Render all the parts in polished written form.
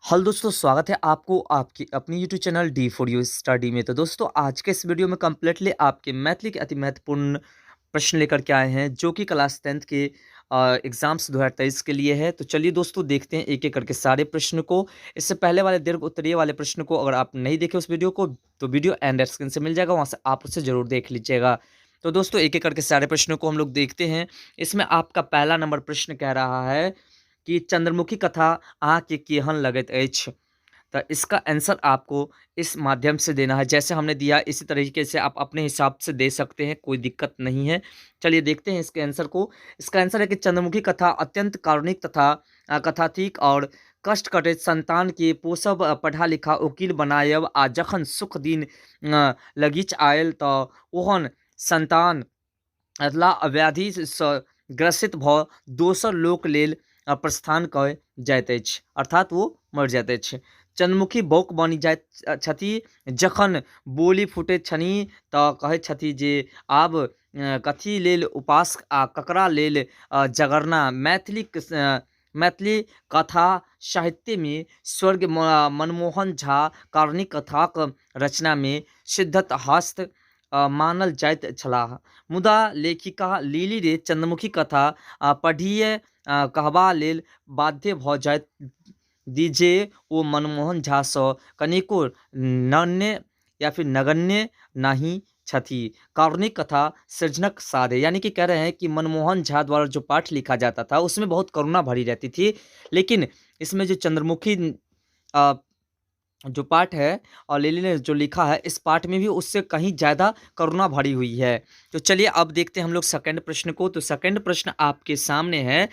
Hello दोस्तों, स्वागत है आपको आपकी अपनी YouTube channel D for you study में। तो दोस्तों, आज के इस वीडियो में कम्प्लीटली आपके मैथिली के अति महत्वपूर्ण प्रश्न लेकर के आए हैं, जो कि क्लास 10th के एग्जाम्स 2023 के लिए है। तो चलिए दोस्तों, देखते हैं एक एक करके सारे प्रश्न को। इससे पहले वाले दीर्घ उत्तरीय वाले प्रश्न को अगर आप नहीं देखे उस वीडियो को, तो वीडियो एंड स्क्रीन से मिल जाएगा, वहाँ से आप उसे जरूर देख लीजिएगा। तो दोस्तों, एक एक करके सारे प्रश्नों को हम लोग देखते हैं। इसमें आपका पहला नंबर प्रश्न कह रहा है कि चंद्रमुखी कथा अहाँ के केहन लगत अछि। तो इसका आंसर आपको इस माध्यम से देना है, जैसे हमने दिया इसी तरीके से आप अपने हिसाब से दे सकते हैं, कोई दिक्कत नहीं है। चलिए देखते हैं इसके आंसर को। इसका आंसर है कि चंद्रमुखी कथा अत्यंत कारुणिक तथा कथातीक और कष्ट कटित संतान के पोसब पढ़ा लिखा वकील बनायब आ जखन सुख दिन लगीच आयल तऽ ओहन संतान अधला व्याधि सँ ग्रसित भऽ दोसर लोक लेल प्रस्थान कऽ जाइत अछि, अर्थात वो मर जाइत अछि। चंद्रमुखी बौक बनि जाइत छथि जखन बोली फूटैत छनि तऽ कहैत छथि जे आब कथी लेल उपास आ ककरा लेल जगरना। मैथिली कथा साहित्य में स्वर्ग मनमोहन झा कारुणिक कथाक रचना में सिद्धत हस्त मानल जाइत छलाह। मुदा लेखिका लिली रे चंद्रमुखी कथा पढ़िए कहबा लेल बाध्य भऽ जाइत जे ओ मनमोहन झा सँ कनिको नन्य या फिर नगण्य नहीं छथि। कारुणिक कथा सृजनक साधे, यानी कि कह रहे हैं कि मनमोहन झा द्वारा जो पाठ लिखा जाता था उसमें बहुत करुणा भरी रहती थी, लेकिन इसमें जो चंद्रमुखी अ, जो पाठ है और लिली ने जो लिखा है, इस पाठ में भी उससे कहीं ज़्यादा करुणा भरी हुई है। तो चलिए अब देखते हैं हम लोग सेकंड प्रश्न को। तो सेकंड प्रश्न आपके सामने है,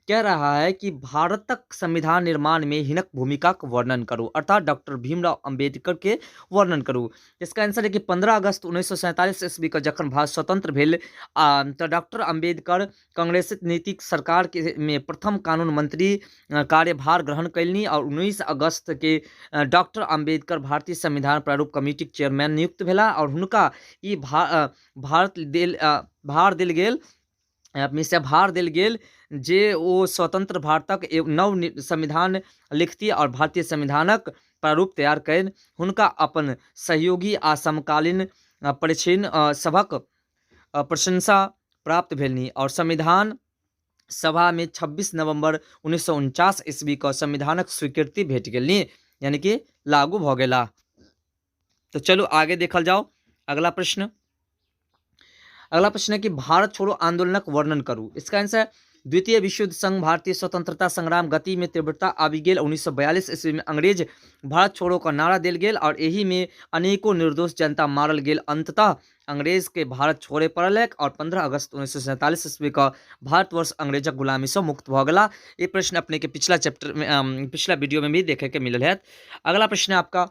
कह रहा है कि भारतक संविधान निर्माण में हिनक भूमिका का वर्णन करो, अर्थात डॉक्टर भीमराव अंबेडकर के वर्णन करो। इसका आंसर है कि 15 अगस्त 1947 ईस्वी का जखन भारत स्वतंत्र भेल तो डॉक्टर अंबेडकर कांग्रेस नीतिक सरकार के में प्रथम कानून मंत्री कार्यभार ग्रहण कैलनी और 19 अगस्त के डॉक्टर अंबेडकर भारतीय संविधान प्रारूप कमेटी के चेयरमैन नियुक्त भेला और हुनका ई भार देल गेल से भार देल गेल जे ओ स्वतंत्र भारतक नव संविधान लिखती और भारतीय संविधानक प्रारूप तैयार कैन। हुनका अपन सहयोगी आ समकालीन परिचिन सभक प्रशंसा प्राप्त भेलनी और संविधान सभा में 26 नवंबर 1949 ईस्वी का संविधानक स्वीकृति भेट गेलनी, यानी कि लागू भ गेला। तो चलो आगे देखल जाओ। अगला प्रश्न है कि भारत छोड़ो आंदोलनक वर्णन करू। इसका आंसर है द्वितीय विश्व युद्ध संग भारतीय स्वतंत्रता संग्राम गति में तीव्रता आबि गेल। 1942 ईस्वी में अंग्रेज भारत छोड़ो का नारा देल गेल और एही में अनेकों निर्दोष जनता मारल गेल। अंततः अंग्रेज के भारत छोड़े पड़लक और 15 अगस्त 1947 ईस्वी का भारतवर्ष अंग्रेजक गुलामी से मुक्त भ गेला। ये प्रश्न अपने के पिछला चैप्टर में पिछला वीडियो में भी देखे के मिलल है। अगला प्रश्न है आपका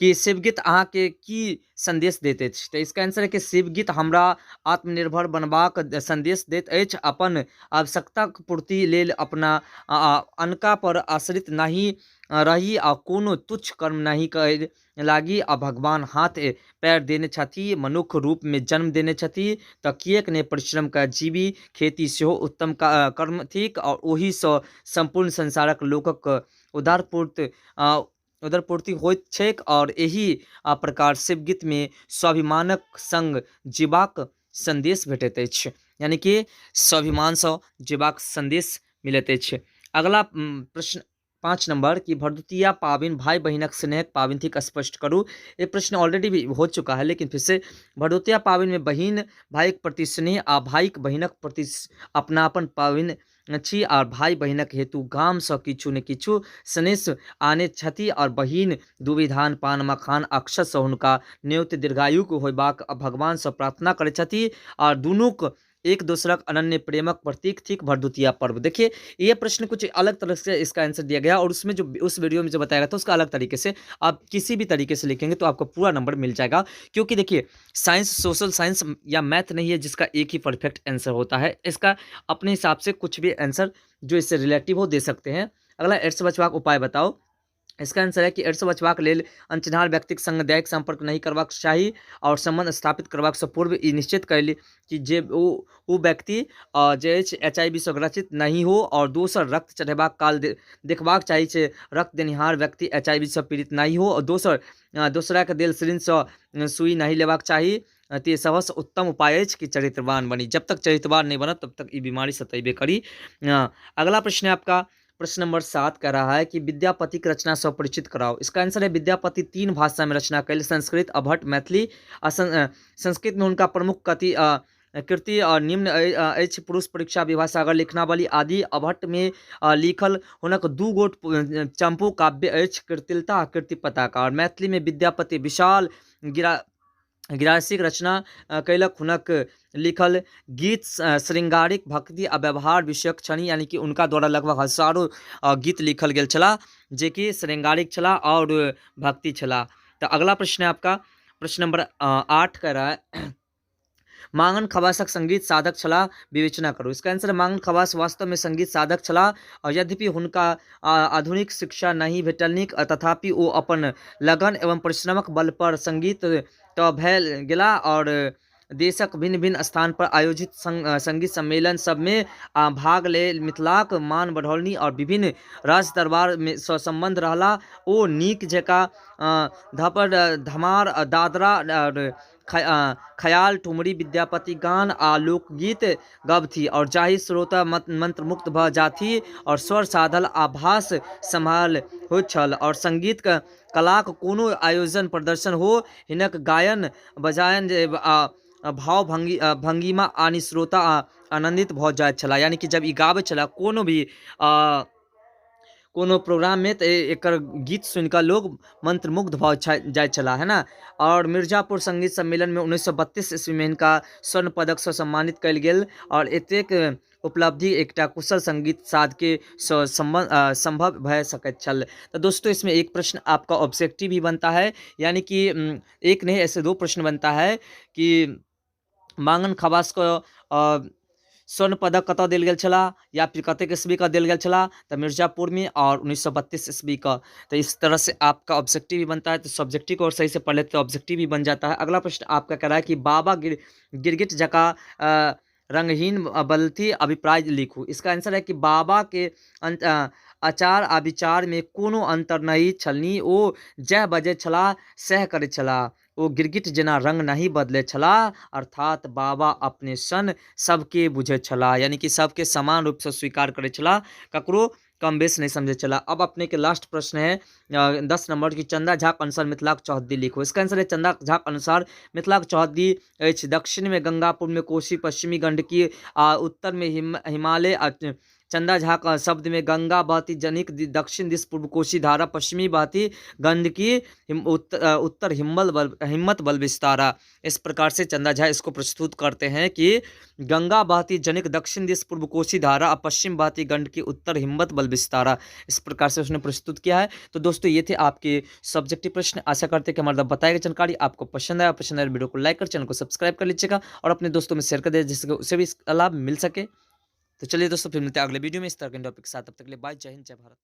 कि शिवगीत अहाँ के की संदेश दैत अछि। तो इसका आंसर है कि शिवगीत हमरा आत्मनिर्भर बनबाक संदेश दैत अछि, अपन आवश्यकताक पूर्ति लेल अपना अनका पर आश्रित नहीं रही आ कोनो तुच्छ कर्म नहीं कर लागी आ भगवान हाथ पैर देने छथि, मनुष्य रूप में जन्म देने छथि तऽ किएक नहि परिश्रम कर जीवी। खेती सेहो उत्तम कर्म थिक और ओही सँ संपूर्ण संसारक लोकक उदरपूर्ति होइत छैक और एही प्रकार शिवगीत में स्वाभिमानक संग जीबाक संदेश भेटैत अछि, यानी कि स्वाभिमान सँ जीबाक संदेश मिलैत अछि। अगला प्रश्न 5 नंबर कि भरदुतिया पाबनि भाई बहिनक स्नेहक पाबनि थिक, स्पष्ट करू। ये प्रश्न ऑलरेडी भी हो चुका है, लेकिन फिर से भरदुतिया पाबनि में बहिन भाईक प्रति स्नेह आ भाईक बहिनक प्रति अपनापन पाबनि छी और भाई बहिनक हेतु गाम सँ किछु ने किछु सनेश आने छथि और बहिन दूबि धान पान मखान अक्षत सँ हुनका न्योत दीर्घायुक होयबाक भगवान सँ प्रार्थना करैत छथि और दुनूक एक दूसरक अनन्य प्रेमक प्रतीक थिक भरदुतिया पर्व। देखिए, ये प्रश्न कुछ अलग तरह से इसका आंसर दिया गया और उसमें जो उस वीडियो में जो बताया गया था उसका अलग तरीके से आप किसी भी तरीके से लिखेंगे तो आपको पूरा नंबर मिल जाएगा। क्योंकि देखिए, साइंस सोशल साइंस या मैथ नहीं है जिसका एक ही परफेक्ट आंसर होता है। इसका अपने हिसाब से कुछ भी आंसर जो इससे रिलेटिव हो दे सकते हैं। अगला एड्स बचवाक उपाय बताओ। इसका आंसर है कि एड्स सँ बचबाक लेल अनचिन्हार व्यक्तिक संग दैहिक संपर्क नहीं करबाक चाही और संबंध स्थापित करबाक सँ पूर्व ई निश्चित कएली कि जे ओ व्यक्ति जे अछि HIV सँ ग्रसित नहीं हो, और दोसर रक्त चढ़ेबाक काल देखबाक चाही जे रक्त देनिहार व्यक्ति HIV सँ पीड़ित नहीं हो, और दोसर दोसरा के देल सिरिंज सँ सुई नहीं लेबाक चाही। ते सबसँ उत्तम उपाय अछि कि चरित्रवान बनी। जब तक चरित्रवान नहीं बनत तब तक ई बीमारी सतैबे करी। अगला प्रश्न है आपका, प्रश्न नंबर 7 कह रहा है कि विद्यापति की रचना से परिचित कराओ। इसका आंसर है विद्यापति 3 भाषा में रचना कैल, संस्कृत, अभट्ट, मैथिली। संस्कृत में उनका प्रमुख कृति निम्न अछि: पुरुष परीक्षा, विवाह सागर, लिखनावली आदि। अभट्ट में लिखल हुनक 2 गोट चंपू काव्य अछि: कृतिलता आ कृति पताका। और मैथिली में विद्यापति विशाल गिरासिक रचना कैलक। हुनक लिखल गीत श्रृंगारिक, भक्ति आ व्यवहार विषयक छनि, यानी कि उनका द्वारा लगभग हजारों गीत लिखल गेल छला जे कि श्रृंगारिक छला और भक्ति छला। तो अगला प्रश्न है आपका, प्रश्न नंबर 8 कह रहा है मांगन खवासक संगीत साधक छला, विवेचना करो। इसका आंसर है मांगन खवास वास्तव में संगीत साधक छला, और यद्यपि हुनका आधुनिक शिक्षा नहीं भेटलनि, तथापि ओ अपन लगन एवं परिश्रमक बल पर संगीत तऽ भेल गेला, और देशक भिन्न भिन्न स्थान पर आयोजित संगीत सम्मेलन सब में भाग ले मिथिलाक मान बढ़ौलनि, और विभिन्न राज दरबार में सँ संबंध रहला। ओ नीक जकाँ धपर, धमार, दादरा, और खयाल, ठुमरी, विद्यापति गान आ लोकगीत गबथी, और जाहि श्रोता मंत्रमुग्ध भ जाथि और स्वर साधल आभास सम्हाल होइत छल। और संगीत कलाक कोनो आयोजन प्रदर्शन हो, हिनक गायन बजायन भाव भंगिमा आनि श्रोता आनंदित भ जाइत छला। यानी कि जब ई गाबै छला कोनो भी कोनो प्रोग्राम में, तो एकर गीत सुनकर लोग मंत्रमुग्ध भ जाइत छला, है ना। और मिर्जापुर संगीत सम्मेलन में 1932 ईस्वी में इनका स्वर्ण पदक से सम्मानित कल गेल, और एतेक उपलब्धि एकटा कुशल संगीत साधके संभव भय सकैत छल। तो दोस्तों इसमें एक प्रश्न आपका ऑब्जेक्टिव भी बनता है, यानी कि एक नहीं ऐसे 2 प्रश्न बनता है कि मांगन खवास को स्वर्ण पदक कतऽ देल गेल छला, या फिर कतेक ईस्वी का देल गेल छला, तो मिर्जापुर में, और 1932 ईस्वी का। तो इस तरह से आपका ऑब्जेक्टिव भी बनता है। तो सब्जेक्टिव को और सही से पढ़ लेते तो ऑब्जेक्टिव भी बन जाता है। अगला प्रश्न आपका कह रहा है कि बाबा गिरगिट जका रंगहीन बलथी अभिप्राय लिखू। इसका आंसर है कि बाबा के आचार आ विचार में कोनो अंतर नहीं छलनी, ओ जह बजै छला सह करै छला, ओ गिरगिट जेना रंग नहीं बदले छला, अर्थात बाबा अपने सन सबके बुझे छला, यानी कि सबके समान रूप से स्वीकार करे छला, ककरो कम बेस नहीं समझे चला। अब अपने के लास्ट प्रश्न है 10 नंबर की, चंदा झा के अनुसार मिथिलाक चौहद्दी लिखो। इसका आंसर है चंदा झा के अनुसार मिथिलाक चौहद्दी अछि: दक्षिण में गंगापुर में कोसी, पश्चिमी गंडकी, उत्तर में हिमालय। चंदा झा का शब्द में गंगा बहती जनिक दक्षिण दिश पूर्व कोसी धारा, पश्चिमी बहती गंडकी, उत्तर हिम्मत बल विस्तारा। इस प्रकार से चंदा झा इसको प्रस्तुत करते हैं कि गंगा बहती जनिक दक्षिण दिश पूर्व कोसी धारा, पश्चिम बहती गंडकी, उत्तर हिम्मत बल विस्तारा। इस प्रकार से उसने प्रस्तुत किया है। तो दोस्तों ये थे आपके सब्जेक्टिव प्रश्न। आशा करते हैं कि हमारा बताई गई जानकारी आपको पसंद आया। पसंद आया वीडियो को लाइक कर, चैनल को सब्सक्राइब कर लीजिएगा, और अपने दोस्तों में शेयर कर दे जिससे उसे भी इसका लाभ मिल सके। तो चलिए दोस्तों फिर मिलते हैं अगले वीडियो में इस तरह के टॉपिक के साथ। तब तक के लिए बाय, जय हिंद, जय भारत।